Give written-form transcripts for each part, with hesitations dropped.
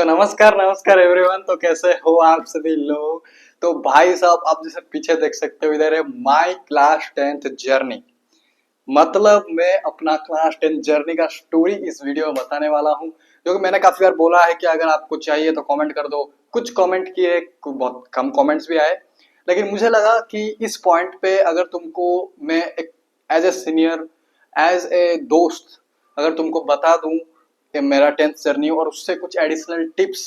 नमस्कार नमस्कार एवरीवन। तो कैसे हो आप सभी लोग। तो भाई साहब आप जैसे पीछे देख सकते हो इधर है माय क्लास 10th जर्नी। मतलब मैं अपना क्लास 10 जर्नी का स्टोरी इस वीडियो में बताने वाला हूँ। जो कि मैंने काफी बार बोला है कि अगर आपको चाहिए तो कमेंट कर दो। कुछ कमेंट किए, बहुत कम कमेंट्स भी आए, लेकिन मुझे लगा कि इस पॉइंट पे अगर तुमको मैं एक as a senior, as a दोस्त अगर तुमको बता दूं कि मेरा 10th जर्नी और उससे कुछ एडिशनल टिप्स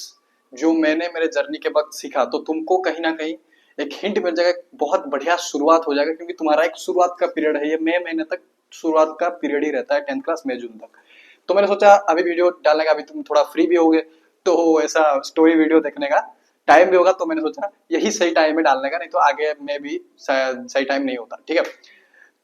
जो मैंने मेरे जर्नी के वक्त सीखा, तो तुमको कहीं ना कहीं एक हिंट मिल जाएगा, बहुत बढ़िया शुरुआत हो जाएगा। क्योंकि तुम्हारा एक शुरुआत का पीरियड है, ये मई महीने तक शुरुआत का पीरियड ही रहता है 10th क्लास, मई जून तक। तो मैंने सोचा अभी वीडियो डालने का, अभी तुम थोड़ा फ्री भी होगे तो ऐसा स्टोरी वीडियो देखने का टाइम भी होगा, तो मैंने सोचा यही सही टाइम है डालने का, नहीं तो आगे में भी शायद सही टाइम नहीं होता। ठीक है,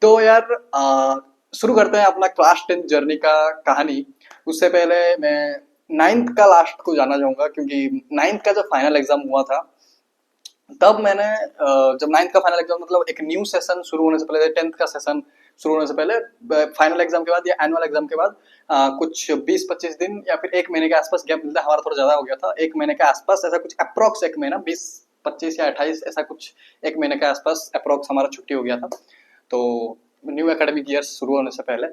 तो यार शुरू करते हैं अपना क्लास 10 जर्नी का कहानी। उससे पहले मैं नाइन्थ का लास्ट को जाना चाहूंगा, क्योंकि नाइन्थ का जब फाइनल एग्जाम हुआ था तब मैंने जब नाइन्थ का फाइनल एग्जाम मतलब एक न्यू सेशन शुरू होने से पहले, 10th का सेशन शुरू होने से पहले, फाइनल एग्जाम के बाद या एनुअल एग्जाम के बाद कुछ 20-25 दिन या फिर एक महीने के आसपास गैप मिलता है। हमारा थोड़ा ज्यादा हो गया था, एक महीने के आसपास ऐसा कुछ, अप्रोक्स एक महीना, 20-25 या 28 ऐसा कुछ, एक महीने के आसपास अप्रोक्स हमारा छुट्टी हो गया था। तो न्यू एकेडमिक ईयर शुरू होने से पहले,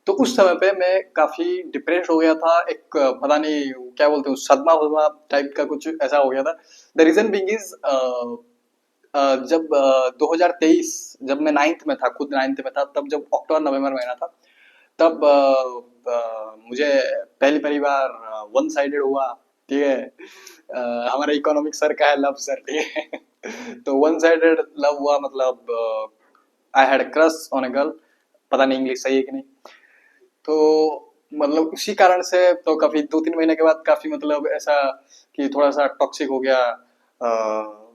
तो उस समय पे मैं काफी डिप्रेस हो गया था। एक पता नहीं क्या बोलते हैं, सदमा वदमा टाइप का कुछ ऐसा हो गया था। द रीजन बिंग इज जब 2023 जब मैं नाइन्थ में था, खुद नाइन्थ में था, तब जब अक्टूबर नवंबर महीना था, तब मुझे पहली पहली बार वन साइडेड हुआ। ठीक है, हमारे इकोनॉमिक सर का है लव सर। ठीक है तो वन साइडेड लव हुआ, मतलब I had crush on a girl. पता नहीं इंग्लिश सही है कि नहीं। तो मतलब उसी कारण से तो काफी 2-3 महीने के बाद काफी मतलब ऐसा कि थोड़ा सा टॉक्सिक हो गया।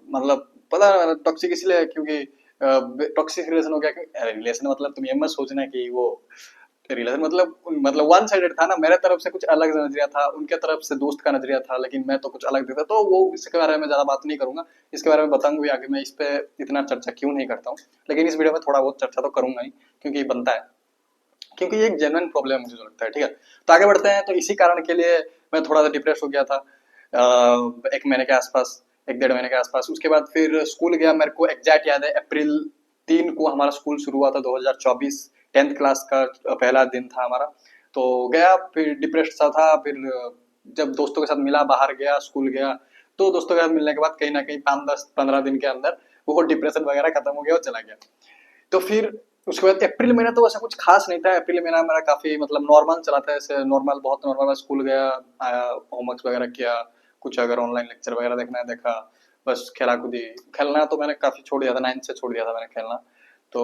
मतलब पता टॉक्सिक इसलिए क्योंकि टॉक्सिक रिलेशन हो गया। रिलेशन मतलब तुम ये मत सोचना कि वो रिलेशन मतलब वन साइडेड था ना। मेरे तरफ से कुछ अलग नजरिया था, उनके तरफ से दोस्त का नजरिया था, लेकिन मैं तो कुछ अलग देखा। तो वो इसके बारे में ज्यादा बात नहीं करूंगा, इसके बारे में बताऊंगा भी आगे। मैं इस पे इतना चर्चा क्यों नहीं करता हूँ, लेकिन इस वीडियो में थोड़ा बहुत चर्चा तो करूंगा ही, क्योंकि बनता है, क्योंकि ये एक जेन्युइन प्रॉब्लम है मुझे जो लगता है। ठीक है, तो आगे बढ़ते हैं। तो इसी कारण के लिए मैं थोड़ा सा डिप्रेस हो गया था एक महीने के आसपास, 1-1.5 महीने के आसपास। उसके बाद फिर स्कूल गया। मेरे को एग्जैक्ट याद है, अप्रैल 3 को हमारा स्कूल शुरू हुआ था 2024। 10th क्लास का पहला दिन था हमारा। तो गया, फिर डिप्रेस सा था। फिर जब दोस्तों के साथ मिला, बाहर गया, स्कूल गया, तो दोस्तों के साथ मिलने के बाद कहीं ना कहीं 5-10-15 दिन के अंदर वो डिप्रेशन वगैरह खत्म हो गया और चला गया। तो फिर उसके बाद अप्रैल महीना तो वैसा कुछ खास नहीं था। अप्रैल महीना मेरा काफी मतलब नॉर्मल चला था, ऐसे नॉर्मल, बहुत नॉर्मल। स्कूल गया, आया, होमवर्क वगैरह किया, कुछ अगर ऑनलाइन लेक्चर वगैरह देखना है देखा, बस खेला कूदी। खेलना तो मैंने काफी छोड़ दिया था, 9th से छोड़ दिया था मैंने खेलना। तो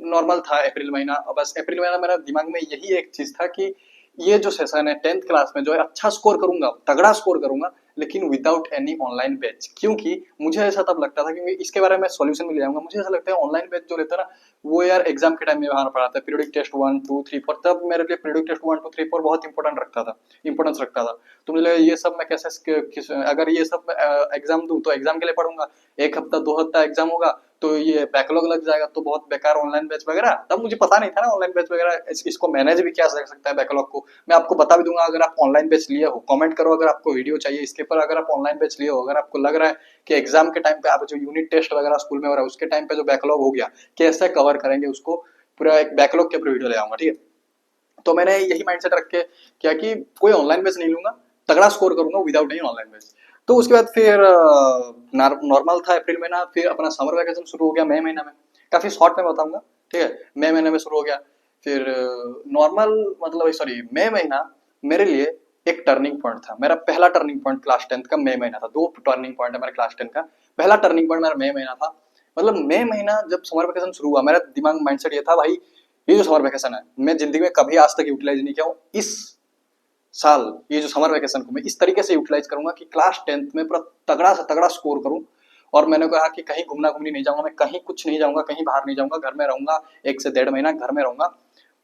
नॉर्मल था अप्रैल महीना। और बस अप्रैल महीना मेरा दिमाग में यही एक चीज था कि ये जो सेशन है 10th क्लास में, जो है अच्छा स्कोर करूंगा, तगड़ा स्कोर करूंगा, लेकिन विदाउट एनी ऑनलाइन बैच। क्योंकि मुझे ऐसा तब लगता था, क्योंकि इसके बारे में सॉल्यूशन भी ले आऊंगा, मुझे ऐसा लगता है ऑनलाइन बैच जो रहता है ना, वो यार एग्जाम के टाइम में बाहर पढ़ाता है। पीरियडिक टेस्ट 1 2 3 4, तब मेरे लिए पीरियडिक टेस्ट 1 2 3 4 बहुत इंपॉर्टेंट रखता था, इंपॉर्टेंस रखता था। तो मुझे लगा ये सब मैं कैसे अगर ये सब एग्जाम दूं तो एग्जाम के लिए पढ़ूंगा, एक हफ्ता 2 हफ्ता एग्जाम होगा तो ये बैकलॉग लग जाएगा, तो बहुत बेकार ऑनलाइन बैच वगैरह। तब मुझे पता नहीं था ना ऑनलाइन बैच वगैरह इसको मैनेज भी क्या कर सकता है बैकलॉग को। मैं आपको बता भी दूंगा, अगर आप ऑनलाइन बैच लिए हो कमेंट करो, अगर आपको वीडियो चाहिए इसके ऊपर, अगर आप ऑनलाइन बैच लिए हो, अगर आपको लग रहा है कि एग्जाम के टाइम पे आप जो यूनिट टेस्ट वगैरह स्कूल में हो रहा है उसके टाइम पे जो बैकलॉग हो गया, कैसे कवर करेंगे उसको, पूरा एक बैकलॉग के ऊपर वीडियो ले आऊंगा। ठीक है, तो मैंने यही माइंडसेट रख के किया कि कोई ऑनलाइन बेस नहीं लूंगा, तगड़ा स्कोर करूंगा विदाउट एनी ऑनलाइन बेस। तो उसके बाद फिर नॉर्मल था अप्रैल महीना। फिर अपना समर वैकेशन शुरू हो गया मई महीना में, काफी शॉर्ट में बताऊंगा। ठीक है, मई महीने में शुरू हो गया। फिर नॉर्मल मतलब सॉरी, मई महीना मेरे लिए एक टर्निंग पॉइंट था। मेरा पहला टर्निंग पॉइंट क्लास 10th का मई महीना था। 2 टर्निंग पॉइंट है मेरे क्लास 10 का। पहला टर्निंग पॉइंट मेरा मई महीना था। मतलब मई महीना जब समर वैकेशन शुरू हुआ, मेरा दिमाग माइंडसेट ये था, भाई ये जो समर वैकेशन है, मैं जिंदगी में कभी आज तक यूटिलाइज नहीं किया हूँ। इस साल ये जो समर वैकेशन को मैं इस तरीके से यूटिलाइज करूंगा कि क्लास 10th में पूरा तगड़ा से तगड़ा स्कोर करूं। और मैंने कहा कि कहीं घूमना घूमनी नहीं जाऊंगा, मैं कहीं कुछ नहीं जाऊंगा, कहीं बाहर नहीं जाऊंगा, घर में रहूंगा, 1 से 1.5 महीना घर में रहूंगा,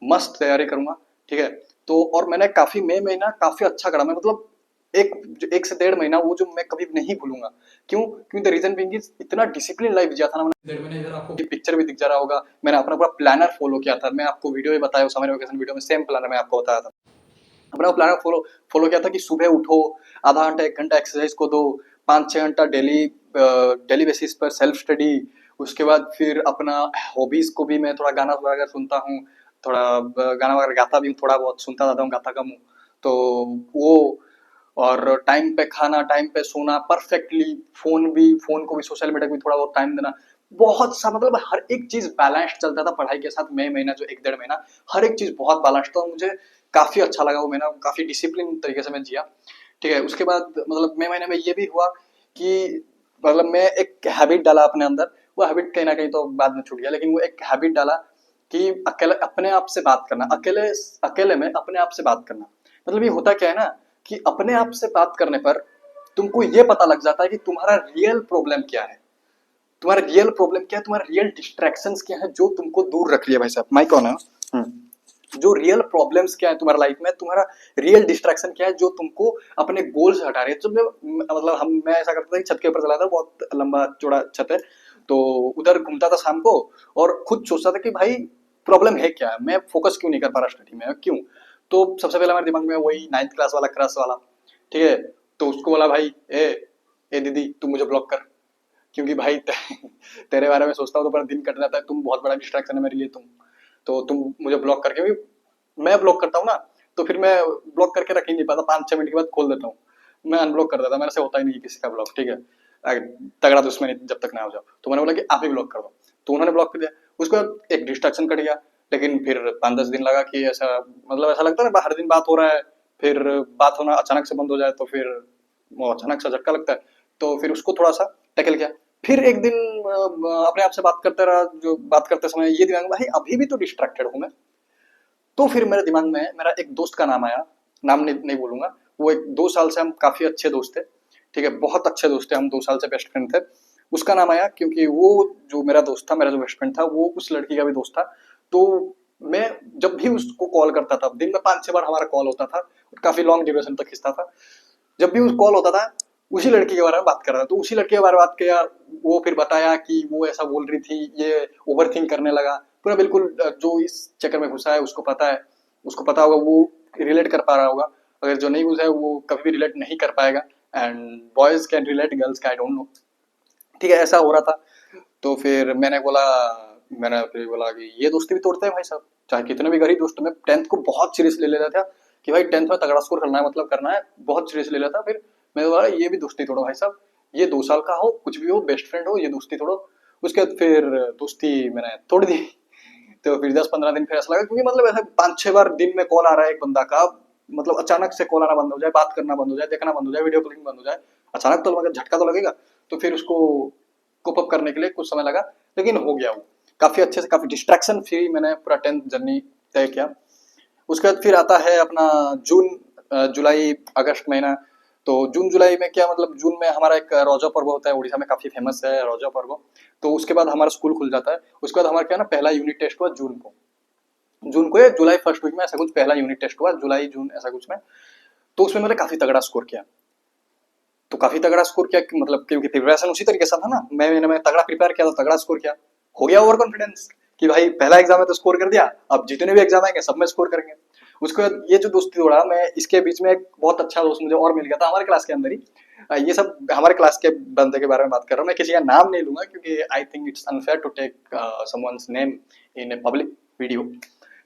मस्त तैयारी करूंगा। ठीक है, तो और मैंने काफी मई महीना काफी अच्छा करा। मैं मतलब 1 से 1.5 महीना वो जो मैं कभी नहीं भूलूंगा। क्यों? क्योंकि द रीजन बिंग इज इतना डिसिप्लिन लाइफ जिया था ना मैंने। 1.5 महीने इधर आपको पिक्चर भी दिख जा रहा होगा, मैंने अपना पूरा प्लानर फॉलो किया था। मैं आपको वीडियो भी बताया समर वेकेशन वीडियो में, सेम प्लानर मैं आपको बताया था। अपना प्लान फॉलो फॉलो किया था कि सुबह उठो, आधा घंटा 1 घंटा एक्सरसाइज को दो, 5-6 घंटा डेली डेली बेसिस पर सेल्फ स्टडी। उसके बाद फिर अपना हॉबीज को भी मैं थोड़ा गाना वगैरह सुनता हूँ, थोड़ा गाना वगैरह गाता भी हूँ, थोड़ा बहुत सुनता रहता हूँ, गाता कम हूँ। तो वो, और टाइम पे खाना, टाइम पे सोना परफेक्टली, फोन को भी, सोशल मीडिया को भी थोड़ा बहुत टाइम देना, बहुत सा मतलब हर एक चीज बैलेंस चलता था पढ़ाई के साथ। मई महीना जो 1-1.5 महीना हर एक चीज बहुत बैलेंस था, मुझे काफी अच्छा लगा वो महीना, काफी डिसिप्लिन तरीके से मैं जिया। ठीक है, उसके बाद मतलब मई महीने में ये भी हुआ कि मतलब मैं एक हैबिट डाला अपने अंदर, वो हैबिट कहीं ना कहीं तो बाद में छूट गया, लेकिन वो एक हैबिट डाला कि अकेले अपने आप से बात करना, अकेले अकेले में अपने आप से बात करना। मतलब ये होता क्या है ना कि अपने आप से बात करने पर तुमको ये पता लग जाता है कि तुम्हारा रियल प्रॉब्लम क्या है, तुम्हारा रियल प्रॉब्लम क्या है, तुम्हारा रियल डिस्ट्रैक्शंस क्या है जो तुमको दूर रख लिया। भाई साहब माइक ऑन है। जो रियल प्रॉब्लम्स क्या है तुम्हारा लाइफ में, तुम्हारा रियल डिस्ट्रैक्शन क्या है जो तुमको अपने गोल से हटा रही है। तो मतलब मैं ऐसा करता था कि छत के ऊपर चला था, बहुत लंबा चौड़ा छत है, तो उधर घूमता था शाम को और खुद सोचता था कि भाई प्रॉब्लम है क्या, मैं फोकस क्यों नहीं कर पा रहा स्टडी में, क्यों। तो सबसे पहले हमारे दिमाग में वही 9th क्लास वाला क्रश वाला। ठीक है, तो उसको बोला भाई ए दीदी तू मुझे ब्लॉक कर, क्योंकि भाई तेरे बारे में सोचता हूँ तो पूरा दिन कट जाता है, तुम बहुत बड़ा डिस्ट्रैक्शन है मेरे लिए, तो तुम मुझे ब्लॉक करके भी, मैं ब्लॉक करता हूँ ना, तो फिर मैं ब्लॉक करके रख ही नहीं पाता, 5-6 मिनट के बाद खोल देता हूँ, मैं अनब्लॉक कर देता, मेरे से होता ही नहीं किसी का ब्लॉक। ठीक है, तगड़ा दुश्मन जब तक ना हो जाओ, तो मैंने बोला कि आप ही ब्लॉक कर दो, तो उन्होंने ब्लॉक कर दिया। उसके बाद एक डिस्ट्रैक्शन कट गया, लेकिन फिर 5-10 दिन लगा कि ऐसा, मतलब ऐसा लगता है ना हर दिन बात हो रहा है, फिर बात होना अचानक से बंद हो जाए तो फिर वो अचानक सा झटका लगता है, तो फिर उसको थोड़ा सा टैकल किया। फिर एक दिन अपने आप से बात करते रहा, जो बात करते समय ये दिमाग में भाई अभी भी तो डिस्ट्रैक्टेड हूँ मैं। तो फिर मेरे दिमाग में मेरा एक दोस्त का नाम आया, नाम नहीं बोलूंगा, वो एक 2 साल से हम काफी अच्छे दोस्त थे। ठीक है, बहुत अच्छे दोस्त थे हम, 2 साल से बेस्ट फ्रेंड थे। उसका नाम आया क्योंकि वो जो मेरा दोस्त था, मेरा जो बेस्ट फ्रेंड था, वो उस लड़की का भी दोस्त था। तो मैं जब भी उसको कॉल करता था, दिन में 5-6 बार हमारा कॉल होता था, काफी लॉन्ग ड्यूरेशन तक खिंचता था। जब भी उस कॉल होता था उसी लड़की के बारे में बात कर रहा था, तो उसी लड़के के बारे में बात किया। वो फिर बताया कि वो ऐसा बोल रही थी, ये ओवर थिंक करने लगा पूरा, बिल्कुल जो इस चक्कर में घुसा है उसको पता है, उसको पता होगा, वो रिलेट कर पा रहा होगा। अगर जो नहीं घुसा है वो कभी भी रिलेट नहीं कर पाएगा। And boys can relate, girls का आई डोंट नो। ठीक है, ऐसा हो रहा था। तो फिर मैंने फिर बोला कि ये दोस्ती भी तोड़ते हैं भाई साहब, चाहे कितने भी गरीब दोस्त। मैं 10th को बहुत सीरियस ले लेता था कि भाई 10th में तगड़ा स्कोर करना है, मतलब करना है, बहुत सीरियस ले लेता था। फिर मैंने बोला ये भी दोस्ती तोड़ो भाई साहब, ये 2 साल का हो, कुछ भी हो, बेस्ट फ्रेंड हो, ये दोस्ती तोड़ो। उसके बाद फिर दोस्ती मैंने तोड़ दी। तो फिर 10-15 दिन फिर ऐसा लगा, क्योंकि मतलब ऐसा 5-6 बार दिन में कॉल आ रहा है एक बंदा का, मतलब अचानक से कॉल आना बंद हो जाए, बात करना बंद हो जाए, देखना बंद हो जाए, वीडियो कॉलिंग बंद हो जाए, अचानक तो मगर झटका तो लगेगा। तो फिर उसको कोप अप करने के लिए कुछ समय लगा, लेकिन हो गया वो काफी अच्छे से, काफी डिस्ट्रैक्शन फ्री मैंने पूरा 10th जर्नी तय किया। उसके बाद फिर आता है अपना जून, जुलाई, अगस्त महीना। तो जून जुलाई में क्या, मतलब जून में हमारा एक रोजा पर्व होता है, उड़ीसा में काफी फेमस है रोजा पर्व। तो उसके बाद हमारा स्कूल खुल जाता है। उसके बाद हमारा क्या है ना, पहला यूनिट टेस्ट हुआ जून को या जुलाई फर्स्ट वीक में, ऐसा कुछ पहला यूनिट टेस्ट हुआ, जुलाई जून ऐसा कुछ में। तो उसमें मैंने काफी तगड़ा स्कोर किया। तो काफी तगड़ा स्कोर किया मतलब, क्योंकि प्रिपरेशन उसी तरीके से था ना, मैं तगड़ा प्रिपेयर किया, तो तगड़ा स्कोर किया। हो गया ओवर कॉन्फिडेंस कि भाई पहला एग्जाम है तो स्कोर कर दिया, अब जितने भी एग्जाम आएंगे सब में स्कोर करेंगे। उसके बाद ये जो दोस्ती तोड़ा, मैं इसके बीच में एक बहुत अच्छा दोस्त मुझे और मिल गया था हमारे क्लास के अंदर ही। ये सब हमारे क्लास के बंदे के बारे में बात कर रहा हूँ, मैं किसी का नाम नहीं लूंगा क्योंकि I think it's unfair to take someone's name in a public video.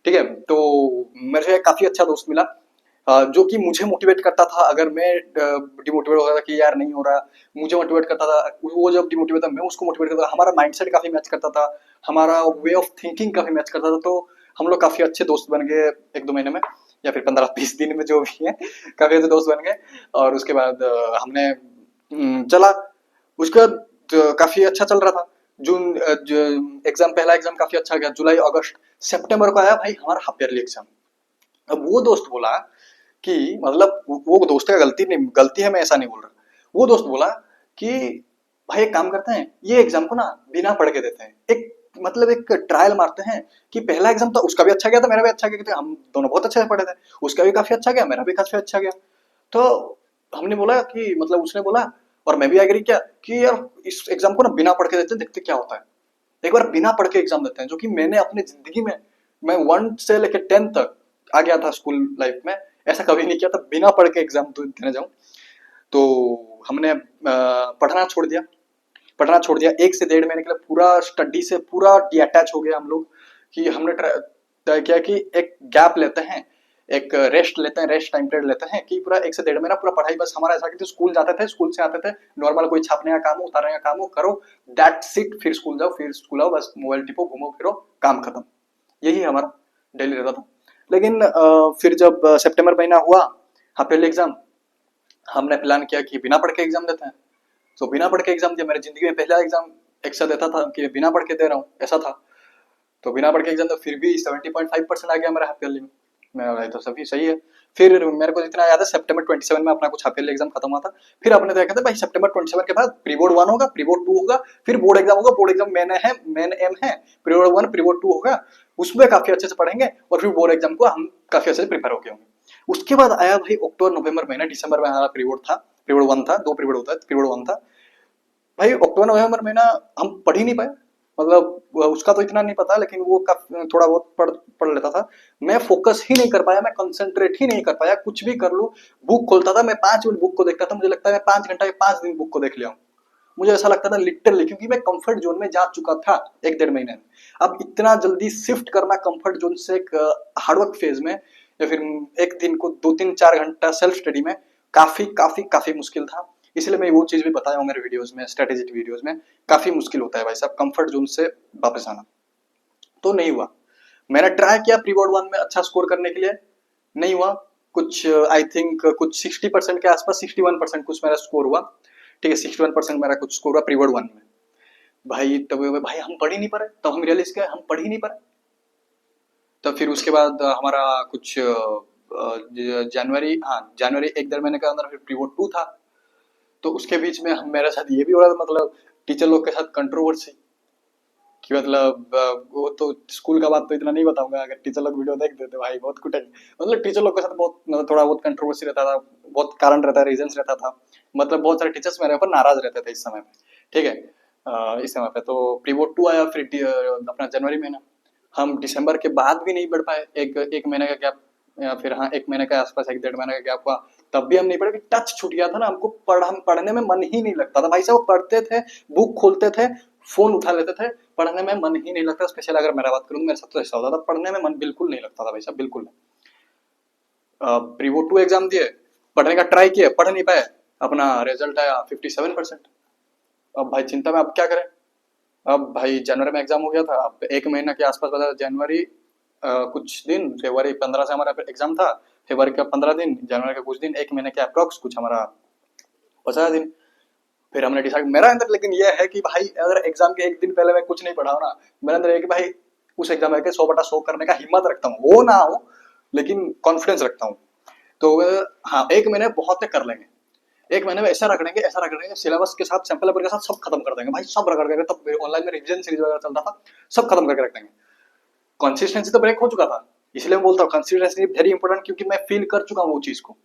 ठीक है, तो मेरे से काफी अच्छा दोस्त मिला, जो कि मुझे मोटिवेट करता था अगर मैं डिमोटिवेट होता था कि यार नहीं हो रहा, मुझे मोटिवेट करता था। वो जब डिमोटिवेट था मैं उसको मोटिवेट करता था, हमारा माइंडसेट काफी मैच करता था, हमारा वे ऑफ थिंकिंग काफी मैच करता था। तो हम लोग काफी अच्छे दोस्त बन गए 1-2 महीने में, या फिर 15-20 दिन में, जो भी है, काफी अच्छे दोस्त बन गए। और उसके बाद हमने चला। उसके बाद काफी अच्छा चल रहा था। जून एग्जाम, पहला एग्जाम काफी अच्छा गया। जुलाई अगस्त सितंबर को आया भाई हमारा हाफ ईयरली एग्जाम। अब वो दोस्त बोला कि मतलब वो दोस्त का गलती नहीं, गलती है मैं ऐसा नहीं बोल रहा, वो दोस्त बोला कि भाई एक काम करते हैं, ये एग्जाम को ना बिना पढ़ के देते हैं, एक मतलब एक ट्रायल मारते हैं कि पहला एग्जाम तो उसका भी अच्छा गया था, मेरा भी अच्छा गया था, हम दोनों बहुत अच्छे से पढ़े थे, उसका भी काफी अच्छा गया, मेरा भी काफी अच्छा गया। तो हमने बोला कि मतलब उसने बोला, और मैं भी एग्री किया कि यार इस एग्जाम को ना बिना पढ़ के देते हैं, देखते क्या होता है, एक बार बिना पढ़ के एग्जाम देते हैं। जो कि मैंने अपनी जिंदगी में, मैं 1 से लेकर 10 तक आ गया था स्कूल लाइफ में, ऐसा कभी नहीं किया था बिना पढ़ के एग्जाम देने जाऊं। तो हमने पढ़ना छोड़ दिया 1 से 1.5 महीने के लिए पूरा स्टडी से पूरा डिटैच हो गया हम लोग। कि हमने तय किया कि एक गैप लेते हैं, एक रेस्ट लेते हैं, रेस्ट टाइम पीरियड लेते हैं कि पूरा 1 से 1.5 महीना पूरा पढ़ाई बस हमारा ऐसा कि स्कूल जाते थे, स्कूल से आते थे, नॉर्मल कोई छापने का काम हो, उतारने का काम हो, करो, दैट्स इट। फिर स्कूल जाओ, फिर स्कूल आओ, बस मोबाइल टिपो, घूमो फिरो, काम खत्म। यही हमारा डेली रहता था। लेकिन फिर जब सितंबर महीना हुआ, हाफ ईयरली एग्जाम, हमने प्लान किया कि बिना पढ़ के एग्जाम देते हैं। तो बिना पढ़ के एग्जाम दिया, मेरी जिंदगी में पहला एग्जाम एक साथ देता था कि बिना पढ़ के दे रहा हूँ, ऐसा था। तो बिना पढ़ के एग्जाम तो फिर भी 70.5% आ गया मेरा हाफ ईयरली में। मैं भाई तो सभी सही है। फिर मेरे को जितना याद है सितंबर 27 में अपना कुछ हाफ ईयरली एग्जाम खत्म हुआ था। फिर अपने देखा था भाई सितंबर 27 के बाद प्री बोर्ड 1 होगा, प्री बोर्ड 2 होगा, फिर बोर्ड एग्जाम होगा। बोर्ड एग्जाम मेन एम है, प्री बोर्ड 1 प्री बोर्ड 2 होगा, उसमें काफी अच्छे से पढ़ेंगे और फिर बोर्ड एग्जाम को हम काफी अच्छे से प्रिपेयर होके होंगे। उसके बाद आया भाई अक्टूबर नवंबर महीना, दिसंबर में हमारा प्री बोर्ड था, प्री बोर्ड 1 था, 2 प्री बोर्ड होता है, प्री बोर्ड 1 था। भाई अक्टूबर नवंबर महीना हम पढ़ ही नहीं पाए। मतलब उसका तो इतना नहीं पता, लेकिन वो थोड़ा बहुत पढ़ लेता था। मैं फोकस ही नहीं कर पाया, मैं कंसंट्रेट ही नहीं कर पाया, कुछ भी कर लूं। बुक खोलता था, मैं 5 मिनट बुक को देखता था, मुझे लगता है मैं 5 घंटा या 5 दिन बुक को देख लिया हूं। मुझे ऐसा लगता था लिटरली, क्योंकि मैं कंफर्ट जोन में जा चुका था 1 डेढ़ महीने में। अब इतना जल्दी शिफ्ट करना कंफर्ट जोन से एक हार्डवर्क फेज में, या फिर एक दिन को 2 3 4 घंटा सेल्फ स्टडी में, काफी काफी काफी मुश्किल था। इसलिए मैं वो चीज भी बताया हूँ मेरे वीडियोस में, स्ट्रेटेजिक वीडियोस में। काफी मुश्किल होता है भाई साहब कंफर्ट जोन से वापस आना। तो नहीं हुआ। मैंने ट्राई किया प्री बोर्ड 1 में अच्छा स्कोर करने के लिए, नहीं हुआ। कुछ आई थिंक कुछ 60% के आसपास, 61% कुछ मेरा स्कोर हुआ। ठीक है, 61% मेरा कुछ स्कोर हुआ प्री बोर्ड 1 में। भाई तब भाई हम पढ़ ही नहीं पाए, तब हम रियलाइज किया हम पढ़ ही नहीं पाए। तब फिर उसके बाद हमारा कुछ जनवरी, हाँ जनवरी 1 डेढ़ महीने के अंदर फिर प्री बोर्ड 2 था। तो उसके बीच में हम, मेरे साथ ये भी हो रहा था, मतलब टीचर लोग के साथ कंट्रोवर्सी। कि मतलब वो तो स्कूल का बात तो इतना नहीं बताऊंगा, अगर टीचर लोग वीडियो देख देते भाई बहुत कुटेंगे। मतलब टीचर लोग के साथ बहुत मतलब थोड़ा बहुत कंट्रोवर्सी रहता था, बहुत कारण रहता है, रीजंस रहता था। मतलब बहुत सारे टीचर्स मेरे ऊपर नाराज रहते थे इस समय पे। ठीक है, इस समय पे तो प्री बोर्ड 2 आया, फिर अपना जनवरी महीना। हम दिसंबर के बाद भी नहीं पढ़ पाए, एक एक महीने का गैप, या फिर हाँ 1 महीने के आसपास, 1 डेढ़ महीने का गैप हुआ। तब भी हम नहीं पढ़े, टच छूट गया था ना हमको, हम पढ़ने में मन ही नहीं लगता था भाई साहब। पढ़ते थे, बुक खोलते थे, फोन उठा लेते थे, पढ़ने में मन ही नहीं लगता। स्पेशल अगर मेरा बात करूँ, मेरे साथ तो ऐसा होता था, पढ़ने में मन बिल्कुल नहीं लगता था भाई साहब, बिल्कुल नहीं। प्री बोर्ड 2 एग्जाम दिए, पढ़ने का ट्राई किए, पढ़ नहीं पाए, अपना रिजल्ट आया 57%। अब भाई चिंता में, अब क्या करें। अब भाई जनवरी में एग्जाम हो गया था, अब 1 महीना के आसपास बचा, जनवरी कुछ दिन, फरवरी 15 से हमारा एग्जाम था, फरवरी का 15 दिन, जनवरी का कुछ दिन, 1 महीने के अप्रॉक्स कुछ हमारा 50 दिन। फिर हमने डिसाइड, मेरा अंदर लेकिन ये है कि भाई अगर एग्जाम के एक दिन पहले मैं कुछ नहीं पढ़ा हूं ना, मेरे अंदर है कि भाई उस एग्जाम में 100/100 करने का हिम्मत रखता हूँ, वो ना हो लेकिन कॉन्फिडेंस रखता हूँ। तो हाँ 1 महीने बहुत है, कर लेंगे। 1 महीने में ऐसा रख देंगे, ऐसा रख देंगे, सिलेबस के साथ, सैंपल पेपर के साथ सब खत्म कर देंगे भाई, सब रगड़ करके। तब ऑनलाइन में रिवीजन सीरीज वगैरह चलता था, सब खत्म करके रख देंगे। कंसिस्टेंसी तो ब्रेक हो चुका था, इसलिए मैं बोलता हूँ कंसिस्टेंसी वेरी इंपॉर्टेंट, क्योंकि मैं फील कर चुका हूँ वो चीज को।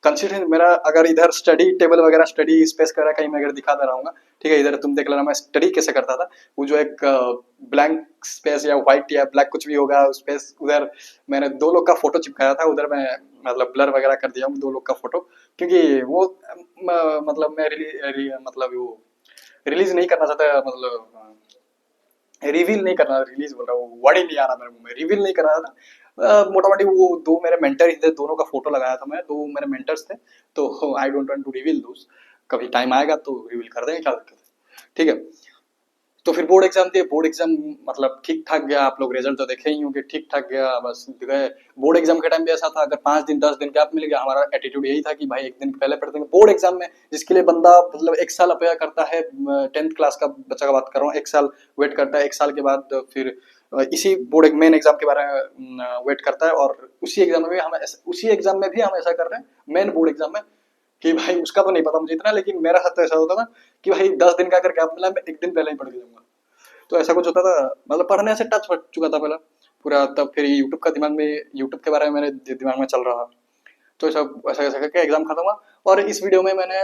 कंसिस्टेंट मेरा, अगर इधर स्टडी टेबल वगैरह, स्टडी स्पेस वगैरह कहीं मैं अगर दिखा दे रहा हूँ, ठीक है, इधर तुम देख लेना मैं स्टडी कैसे करता था। वो जो एक ब्लैंक स्पेस या व्हाइट या ब्लैक कुछ भी होगा स्पेस, उधर मैंने 2 लोग का फोटो चिपकाया था, उधर मैं मतलब ब्लर वगैरह कर दिया हूँ 2 लोग का फोटो, क्योंकि वो मतलब मैं मतलब वो रिलीज नहीं करना चाहता, मतलब रिवील नहीं करना, रिलीज बोल रहा हूँ, वर्ड ही नहीं आ रहा मेरे मुंह में, रिवील नहीं कर रहा था। मोटा मोटी वो 2 मेरे मेंटर ही थे, दोनों का फोटो लगाया था मैं, 2 मेरे मेंटर्स थे। तो I don't want to reveal those, कभी टाइम आएगा तो रिवील कर देंगे, क्या दिक्कत है। ठीक है, तो फिर बोर्ड एग्जाम दिए, बोर्ड एग्जाम मतलब ठीक ठाक गया। आप लोग रिजल्ट तो देखे ही होंगे, ठीक ठाक गया, बस गए। बोर्ड एग्जाम के टाइम भी ऐसा था, अगर 5 दिन 10 दिन गैप मिल गया, हमारा एटीट्यूड यही था कि भाई एक दिन पहले पढ़ देंगे। बोर्ड एग्जाम में जिसके लिए बंदा मतलब 1 साल अपेक्षा करता है, 10th क्लास का बच्चा का बात कर रहा हूँ, 1 साल वेट करता है, 1 साल के बाद फिर इसी बोर्ड मेन एग्जाम के बारे में वेट करता है। और उसी एग्जाम में भी हम ऐसा कर रहे हैं, मेन बोर्ड एग्जाम में, कि भाई उसका तो नहीं पता मुझे इतना, लेकिन मेरा साथ तो ऐसा होता था कि भाई 10 दिन का अगर गैप मिला, मैं एक दिन पहले ही पढ़ के जाऊंगा। तो ऐसा कुछ होता था, मतलब पढ़ने से टच हट चुका था पहला पूरा। तब फिर यूट्यूब का दिमाग में, यूट्यूब के बारे में मेरे दिमाग में चल रहा था। तो ऐसा ऐसा ऐसा करके एग्जाम खत्म हुआ। और इस वीडियो में मैंने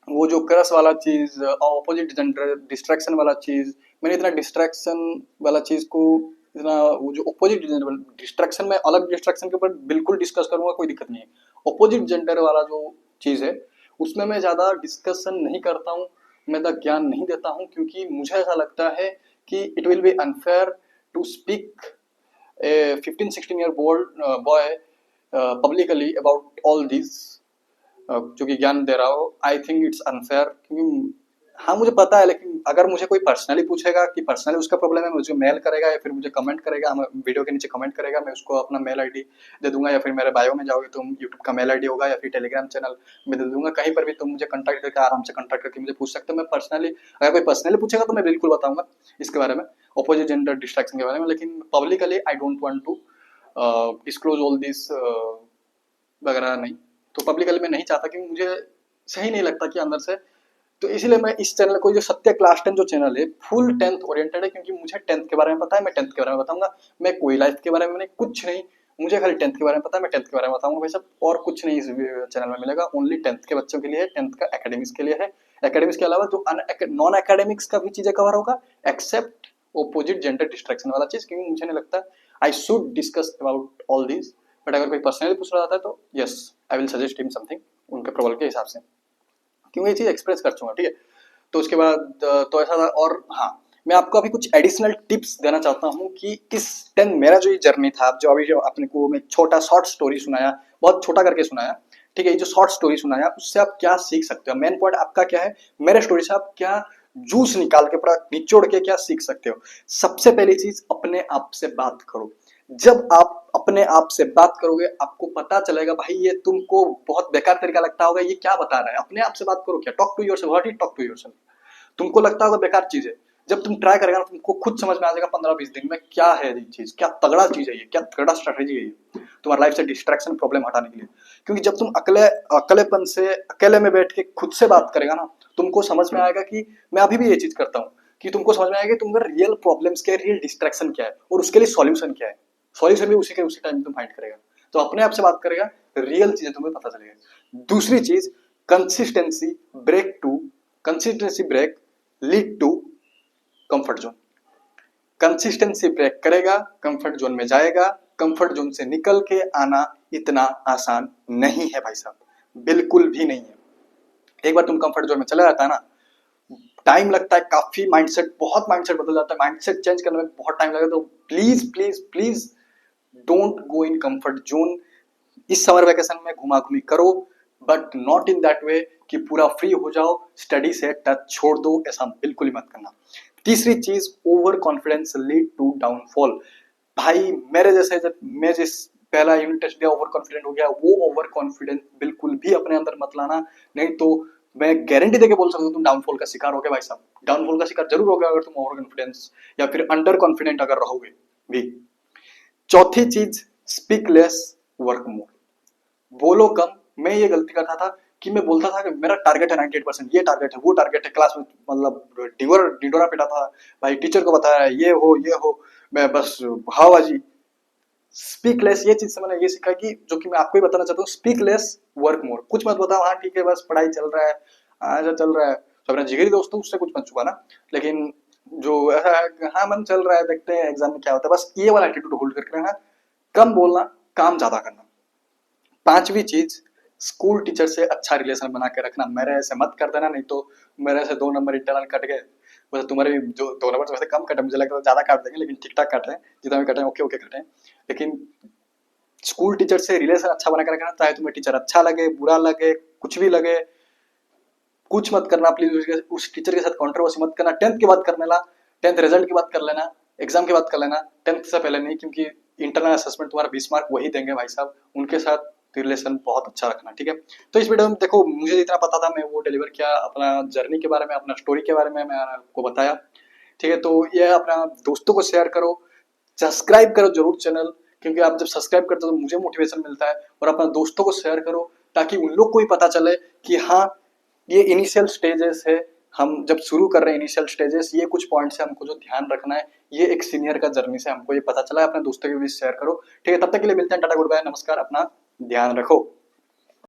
वो जो क्रश वाला चीज, ऑपोजिट जेंडर, डिस्ट्रैक्शन वाला चीज, मैंने इतना डिस्ट्रैक्शन वाला चीज को इतना वो जो अपोजिट जेंडर डिस्ट्रैक्शन में अलग डिस्ट्रैक्शन के ऊपर बिल्कुल डिस्कस करूंगा, कोई दिक्कत नहीं है। अपोजिट जेंडर वाला जो चीज है उसमें मैं ज्यादा डिस्कशन नहीं करता हूँ, मैं ज्यादा ज्ञान नहीं देता हूँ, क्योंकि मुझे ऐसा लगता है कि it will be unfair to speak a 15-16 year old boy publicly about all this, जो कि ज्ञान दे रहा हो। आई थिंक इट्स अनफेयर, क्योंकि हाँ मुझे पता है, लेकिन अगर मुझे कोई पर्सनली पूछेगा कि पर्सनली उसका प्रॉब्लम है, मुझे मेल करेगा या फिर मुझे कमेंट करेगा, हम वीडियो के नीचे कमेंट करेगा, मैं उसको अपना मेल आईडी दे दूंगा, या फिर मेरे बायो में जाओगे तो यूट्यूब का मेल आईडी होगा, या फिर टेलीग्राम चैनल में दे दूंगा, कहीं पर भी तुम मुझे कंटेक्ट करके आराम से कंटेक्ट करके मुझे पूछ सकते हो। मैं पर्सनली, अगर कोई पर्सनली पूछेगा तो मैं बिल्कुल बताऊंगा इसके बारे में, अपोजिट जेंडर डिस्ट्रैक्शन के बारे में, लेकिन publicly I don't want to disclose all this वगैरह नहीं। तो पब्लिकली मैं नहीं चाहता, क्योंकि मुझे सही नहीं लगता कि अंदर से। तो इसीलिए मैं इस चैनल को, जो सत्य क्लास 10 जो चैनल है, फुल 10th ओरिएंटेड है, क्योंकि मुझे 10th के बारे में पता है, मैं 10th के बारे में बताऊंगा। मैं कोई लाइफ के बारे में नहीं, कुछ नहीं, मुझे खाली 10th के बारे में पता है, मैं 10th के बारे में बताऊंगा भाई साहब, और कुछ नहीं इस चैनल में मिलेगा। ओनली 10th के बच्चों के लिए है, 10th का एकेडमिक्स के लिए है। एकेडमिक्स के अलावा जो नॉन एकेडमिक्स का भी चीजें कवर होगा, एक्सेप्ट ओपोजिट जेंडर डिस्ट्रैक्शन वाला चीज, क्योंकि मुझे नहीं लगता I should discuss about all this. But अगर कोई पर्सनली पूछ रहा था तो yes, I will suggest him something उनके प्रोबल के हिसाब से, क्योंकि ये चीज एक्सप्रेस कर चुका, ठीक है। तो उसके बाद तो ऐसा था। और हाँ, मैं आपको अभी कुछ एडिशनल टिप्स देना चाहता हूँ कि इस 10 मेरा जो ये जर्नी था, जो अभी जो अपने को मैं छोटा शॉर्ट स्टोरी सुनाया, बहुत छोटा करके सुनाया, ठीक है, ये जो शॉर्ट स्टोरी सुनाया उससे आप क्या सीख सकते हो, मेन पॉइंट आपका क्या है, मेरे स्टोरी से आप क्या जूस निकाल के पूरा निचोड़ के क्या सीख सकते हो। सबसे पहली चीज, अपने आप से बात करो। जब आप अपने आप से बात करोगे, आपको पता चलेगा भाई ये तुमको बहुत बेकार तरीका लगता होगा, ये क्या बता रहा है। अपने आप से बात करो, क्या talk to yourself, what is talk to yourself. तुमको लगता होगा बेकार चीज है, जब तुम ट्राई करेगा ना, तुमको खुद समझ में आ जाएगा 15-20 दिन में क्या है ये चीज, क्या तगड़ा चीज है ये, क्या तगड़ा स्ट्रेटेजी है ये तुम्हारी लाइफ से डिस्ट्रैक्शन प्रॉब्लम हटाने के लिए। क्योंकि जब तुम अकेलेपन से अकेले में बैठ के खुद से बात करेगा ना, तुमको समझ में आएगा कि मैं अभी भी ये चीज करता हूँ, कि तुमको समझ में आएगा कि तुम्हारे रियल प्रॉब्लम्स क्या है, रियल डिस्ट्रैक्शन क्या है, और उसके लिए सॉल्यूशन क्या है। सॉल्यूशन भी उसी टाइम तुम फाइंड करेगा। तो अपने आप से बात करेगा, रियल चीजें तुम्हें पता चलेगा। दूसरी चीज, consistency break to consistency break lead to comfort zone. Consistency break करेगा, कंफर्ट जोन में जाएगा। कंफर्ट जोन से निकल के आना इतना आसान नहीं है भाई साहब, बिल्कुल भी नहीं है। एक बार तुम कंफर्ट जोन में चला जाता है ना, टाइम लगता है काफी, माइंडसेट बहुत माइंडसेट बदल जाता है, माइंडसेट चेंज करने में बहुत टाइम लगेगा। तो please please please don't go in comfort zone. इस समर वेकेशन में घुमा घूमी करो, but not in that way कि पूरा फ्री हो जाओ, स्टडी से टच छोड़ दो, ऐसा बिल्कुल ही मत करना। तीसरी चीज, over confidence lead to downfall. भाई मेरे जैसे, जब मैं जिस पहला यूनिट टेस्ट दिया ओवर कॉन्फिडेंट हो गया, वो ओवर कॉन्फिडेंस बिल्कुल भी अपने अंदर मत लाना, नहीं तो मैं गारंटी देके बोल सकता हूँ तुम डाउनफॉल का शिकार हो गए भाई साहब। डाउनफॉल का शिकार जरूर होगा अगर तुम ओवर कॉन्फिडेंस या फिर अंडर कॉन्फिडेंट अगर रहोगे भी। चौथी चीज, स्पीक लेस वर्क मोर। बोलो कम। मैं ये गलती करता था कि मैं बोलता था कि मेरा टारगेट है 98%, ये टारगेट है, वो टारगेट है, क्लास में मतलब डिडोरा पिटा था भाई, टीचर को बताया ये हो, मैं बस हवाबाजी। स्पीक लेस, ये चीज से मैंने ये सीखा कि जो कि मैं आपको ही बताना चाहता हूँ, स्पीक लेस वर्क मोर। कुछ मत बताओ, हाँ ठीक है बस पढ़ाई चल रहा है, ऐसा चल रहा है, तो अपना जिगरी दोस्त उससे कुछ मत छुपाना। लेकिन जो ऐसा है कि हाँ मन चल रहा है, देखते हैं एग्जाम में क्या होता है, बस ये वाला एटीट्यूड होल्ड करके रहना। कम बोलना, काम ज्यादा करना। पांचवी चीज, स्कूल टीचर से अच्छा रिलेशन बना के रखना। मेरे ऐसे मत कर देना, नहीं तो मेरे ऐसे 2 नंबर इंटरनल कट गए, वैसे तुम्हारे भी जो 2 नंबर तो वैसे कम कटे, मुझे लगता है ज्यादा काट देंगे, लेकिन ठीक ठाक काटे, जितना भी कटे ओके ओके कटे। लेकिन स्कूल टीचर से रिलेशन अच्छा बना के रखना, चाहे तुम्हें टीचर अच्छा लगे बुरा लगे कुछ भी लगे, कुछ मत करना प्लीज उस टीचर के साथ कॉन्ट्रोवर्सी मत करना। 10th की बात कर लेना, 10th रिजल्ट की बात कर लेना, एग्जाम की बात कर लेना, 10th से पहले नहीं, क्योंकि इंटरनल असेसमेंट तुम्हारा 20 मार्क वही देंगे भाई साहब, उनके साथ रिलेशन बहुत अच्छा रखना, ठीक है। तो इस वीडियो में देखो, मुझे जितना पता था मैं वो डिलीवर किया, अपना जर्नी के बारे में, अपना स्टोरी के बारे में मैं आपको बताया, ठीक है। तो ये अपना दोस्तों को शेयर करो, सब्सक्राइब करो जरूर चैनल, क्योंकि आप जब सब्सक्राइब करते हो तो मुझे मोटिवेशन मिलता है, और अपना दोस्तों को शेयर करो ताकि उन लोग को भी पता चले कि हाँ ये इनिशियल स्टेजेस है, हम जब शुरू कर रहे हैं इनिशियल स्टेजेस, ये कुछ पॉइंट्स है हमको जो ध्यान रखना है, ये एक सीनियर का जर्नी से हमको ये पता चला है। अपने दोस्तों के बीच शेयर करो, ठीक है। तब तक के लिए मिलते हैं, टाटा गुड बाय नमस्कार, अपना ध्यान रखो।